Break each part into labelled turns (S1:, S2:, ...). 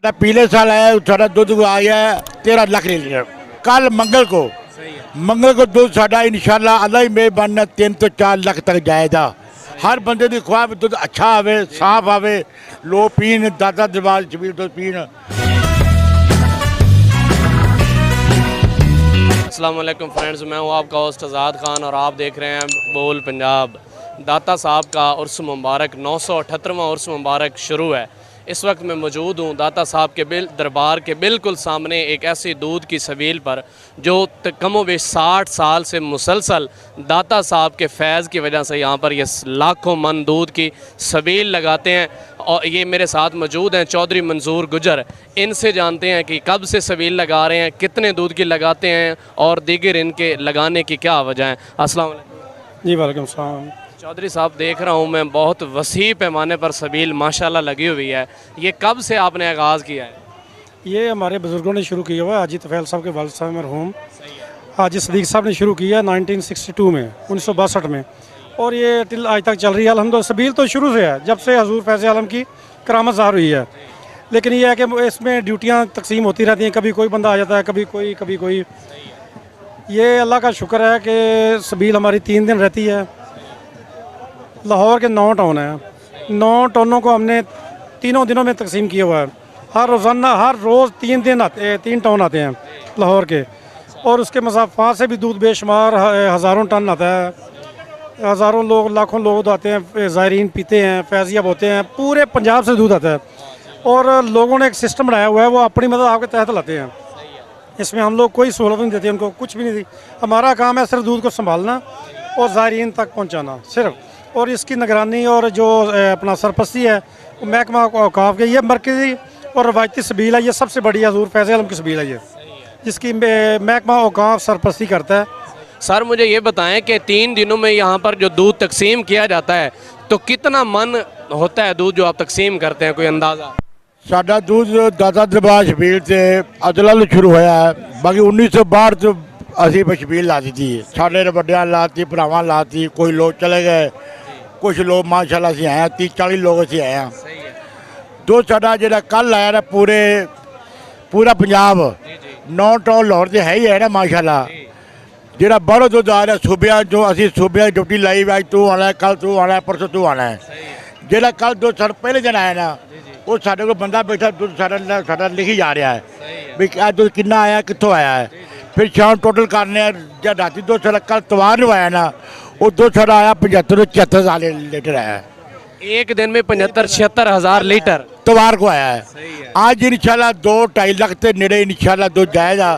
S1: पिछले साल आया साढ़ा दुध आया 13 लाख लीटर। कल मंगल को दुध साढ़ा इंशाल्लाह अल्लाह ही मेहरबानी 3 तो 4 लाख तक जाएगा। हर बंदे की ख्वाह दुध अच्छा आवे, साफ आवे, लोग पीन, दादा दरबार छबील दुध पीन।
S2: अस्सलाम वालेकुम फ्रेंड्स, मैं हूँ आपका होस्ट आज़ाद खान और आप देख रहे हैं बोल पंजाब। दाता साहब का उर्स मुबारक 978वां उर्स मुबारक शुरू है। इस वक्त मैं मौजूद हूँ दाता साहब के दरबार के बिल्कुल सामने एक ऐसी दूध की सबील पर जो कमोबेश 60 साल से मुसलसल दाता साहब के फैज़ की वजह से यहाँ पर ये लाखों मन दूध की सबील लगाते हैं। और ये मेरे साथ मौजूद हैं चौधरी मंजूर गुजर। इनसे जानते हैं कि कब से सबील लगा रहे हैं, कितने दूध की लगाते हैं और दीगर इनके लगाने की क्या वजह है। अस्सलाम वालेकुम।
S3: जी वालेकुम सलाम।
S2: चौधरी साहब, देख रहा हूँ मैं बहुत वसी पैमाने पर सबील माशाल्लाह लगी हुई है। ये कब से आपने आगाज़ किया है?
S3: ये हमारे बुज़ुर्गों ने शुरू किया हुआ है। हाजी तफ़ैल साहब के वालिद साहब मरहूम हाजी सदीक साहब ने शुरू किया 1962 में, 1962 में, और ये टिल आज तक चल रही है अल्हम्दुलिल्लाह। सबील तो शुरू से है, जब से हजूर फैज़ आलम की करामत ज़ाहिर हुई है। लेकिन ये है कि इसमें ड्यूटियाँ तकसीम होती रहती हैं, कभी कोई बंदा आ जाता है, कभी कोई। ये अल्लाह का शुक्र है कि सबील हमारी 3 दिन रहती है। लाहौर के 9 टाउन हैं, 9 टाउनों को हमने तीनों दिनों में तकसीम किया हुआ है। हर रोज़ाना हर रोज़ 3 टाउन आते हैं लाहौर के, और उसके मसाफात से भी दूध बेशुमार हज़ारों टन आता है। हज़ारों लोग, लाखों लोग आते हैं, ज़ायरीन पीते हैं, फैज़ियाब होते हैं, पूरे पंजाब से दूध आता है। और लोगों ने एक सिस्टम बनाया हुआ है, वो अपनी मदद आपके तहत लाते हैं। इसमें हम लोग कोई सहूलत नहीं देते उनको, कुछ भी नहीं दी। हमारा काम है सिर्फ दूध को संभालना और ज़ायरीन तक पहुँचाना सिर्फ, और इसकी निगरानी और जो अपना सरपरस्ती है वो महकमा औकाफ के। ये मरकज़ी और रवायती सबील है, ये सबसे बड़ी हज़ूर फैज़ आलम की सबील है ये, जिसकी महकमा औकाफ सरपरस्ती करता है।
S2: सर मुझे ये बताएं कि 3 दिनों में यहाँ पर जो दूध तकसीम किया जाता है तो कितना मन होता है दूध जो आप तकसीम करते हैं, कोई अंदाज़ा?
S1: साडा दूध दादा दरबार छबील से अदला शुरू होया है। बाकी 1962 तो असी छबील ला दी थी, साढ़े वड्डियां लाती, भरावां लाती, कोई लोग चले गए, कुछ लोग माशाल्लाह से आए हैं, 30-40 लोग असी आए हैं। दूध साडा जो कल आया ना पूरा पंजाब 9 टाउन लाहौर से है ही है ना माशाल्लाह। जो बाहरों दूध आ रहा सूबे जो असी सूबे ड्यूटी लाई अज तू आना है, कल तू आना है, परसों तू आना है। जो कल दूध सर पहले दिन आया ना वो साढ़े को बंदा बैठा दूध साढ़ा लिखी जा रहा है भी आज दूध कितना आया, कितों आया है। फिर शाम टोटल करने जब राती दूध साढ़ा कल तवार लवाया ना वो दूध साढ़ा आया 75-76 हज़ार लीटर आया है।
S2: एक दिन में 75-76 हज़ार लीटर
S1: तवार को आया है। आज इंशाल्लाह 2-2.5 लाख के नेड़े इंशाल्लाह दूध जाएगा।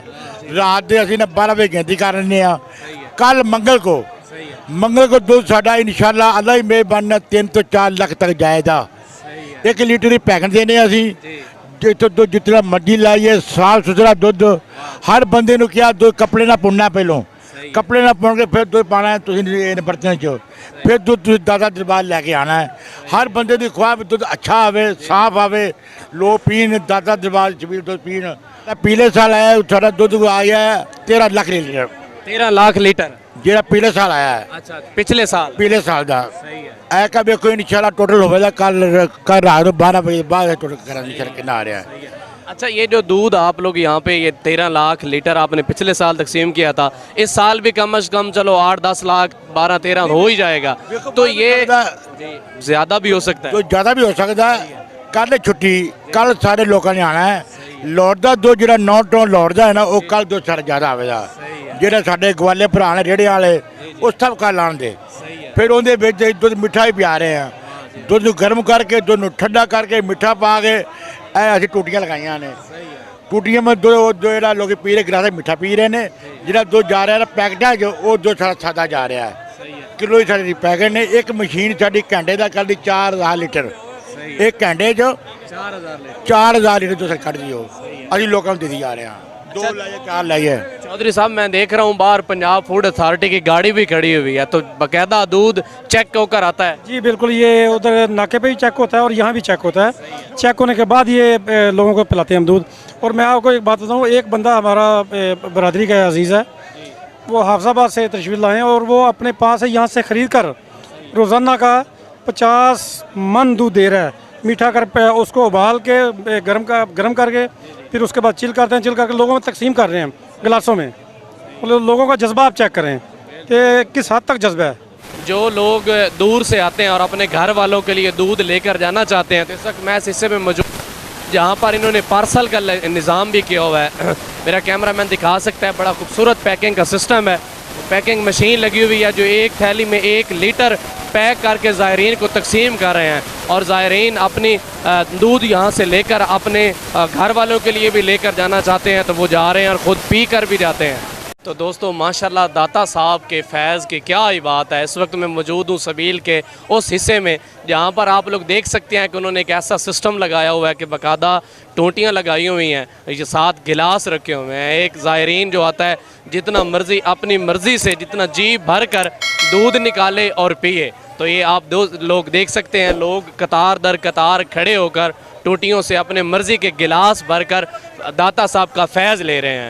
S1: रात के असी 12 बजे गिनती कर रहे हैं। कल मंगल को दूध साढ़ा इंशाल्लाह अल्लाह ही मेहरबानी 3 तो 4 लाख तक जाएगा। 1 लीटर ही पैकेट देने असी जितो दूध जितना मर्जी लाइए, साफ सुथरा दूध। हर बंदे को क्या दूध कपड़े ना पुनना, पहलों कपड़े ना पुन के फिर दूध पाना है बर्तन च, फिर दूध दादा दरबार लैके आना है। हर बंदे की ख्वाह दूध अच्छा आवे, साफ आवे, लोग पीन, दादा दरबार छबील दुध पीन। पिछले साल आया साढ़ा दुध आया 13 लाख लीटर।
S2: 13 लाख लीटर
S1: जो पिछले साल आया है।
S2: अच्छा, पिछले साल का
S1: ऐ का देखो इंशाल्लाह टोटल होगा कल रात 12 बजे बाद टोटल कितना आ रहा है।
S2: अच्छा, ये जो दूध आप लोग यहाँ पे ये 13 लाख लीटर आपने पिछले साल तकसीम किया था, इस साल भी कम अज़ कम चलो 8-10 लाख 12-13 हो ही जाएगा, तो ये ज़्यादा भी हो सकता है।
S1: तो ज़्यादा भी हो सकता है। कल छुट्टी, कल सारे लोगों ने आना है। लाहौर का दूध जो 9 टाउन लाहौर का है ना वो कल दूध सारा ज़्यादा आएगा। जो साढ़े ग्वाले भरा ने रेड़े वाले वो सब कल आन दे। फिर उन्हें दूध मिठा ही पिया रहे हैं। दूध गर्म करके दूध ठंडा करके मिठा पा के असी टूटियाँ लगाइया ने। टूटियाँ में दो जो लोग पी रहे गिलास मिठा पी रहे हैं। जो दूध जा रहा है पैकेटा जो वो दूध सारा सादा जा रहा है। किलो ही साढ़े पैकेट ने। एक मशीन साड़ी घंटे का कर दी 4000 लीटर। एक घंटे च 4000 लीटर दूध कट दी अभी लोगों को दे जा रहे हैं। 2 लाइए 4 लाइए।
S2: चौधरी साहब, मैं देख रहा हूँ बाहर पंजाब फूड अथॉरिटी की गाड़ी भी खड़ी हुई है, तो बाकायदा दूध चेक होकर आता है?
S3: जी बिल्कुल, ये उधर नाके पे भी चेक होता है और यहाँ भी चेक होता है। चेक होने के बाद ये लोगों को पिलाते हैं हम दूध। और मैं आपको एक बात बताऊँ, एक बंदा हमारा बरादरी का अजीज़ है, वो हाफजाबाद से तशरीफ़ लाए हैं और वो अपने पास से यहाँ से ख़रीद कर रोज़ाना का 50 मन दूध दे रहा है। मीठा उसको उबाल के गर्म करके फिर उसके बाद चिल करते हैं, चिल करके लोगों में तकसीम कर रहे हैं गिलासों में। मतलब लोगों का जज्बा आप चेक करें कि किस हद तक जज्बा है।
S2: जो लोग दूर से आते हैं और अपने घर वालों के लिए दूध लेकर जाना चाहते हैं, तो इस वक्त मैं इस हिस्से में मौजूद जहाँ पर इन्होंने पार्सल का निज़ाम भी किया हुआ है। मेरा कैमरामैन दिखा सकता है, बड़ा खूबसूरत पैकिंग का सिस्टम है। पैकिंग मशीन लगी हुई है जो एक थैली में 1 लीटर पैक करके ज़ायरीन को तकसीम कर रहे हैं, और ज़ायरीन अपनी दूध यहाँ से लेकर अपने घर वालों के लिए भी लेकर जाना चाहते हैं तो वो जा रहे हैं और ख़ुद पी कर भी जाते हैं। तो दोस्तों माशाल्लाह दाता साहब के फैज़ की क्या ही बात है। इस वक्त मैं मौजूद हूँ सबील के उस हिस्से में जहाँ पर आप लोग देख सकते हैं कि उन्होंने एक ऐसा सिस्टम लगाया हुआ है कि बाकायदा टोंटियाँ लगाई हुई हैं, ये 7 गिलास रखे हुए हैं। एक ज़ायरीन जो आता है जितना मर्ज़ी अपनी मर्ज़ी से जितना जी भर कर दूध निकाले और पिए। तो ये आप लोग देख सकते हैं, लोग कतार दर कतार खड़े होकर टोटियों से अपने मर्ज़ी के गिलास भर कर दाता साहब का फैज़ ले रहे हैं।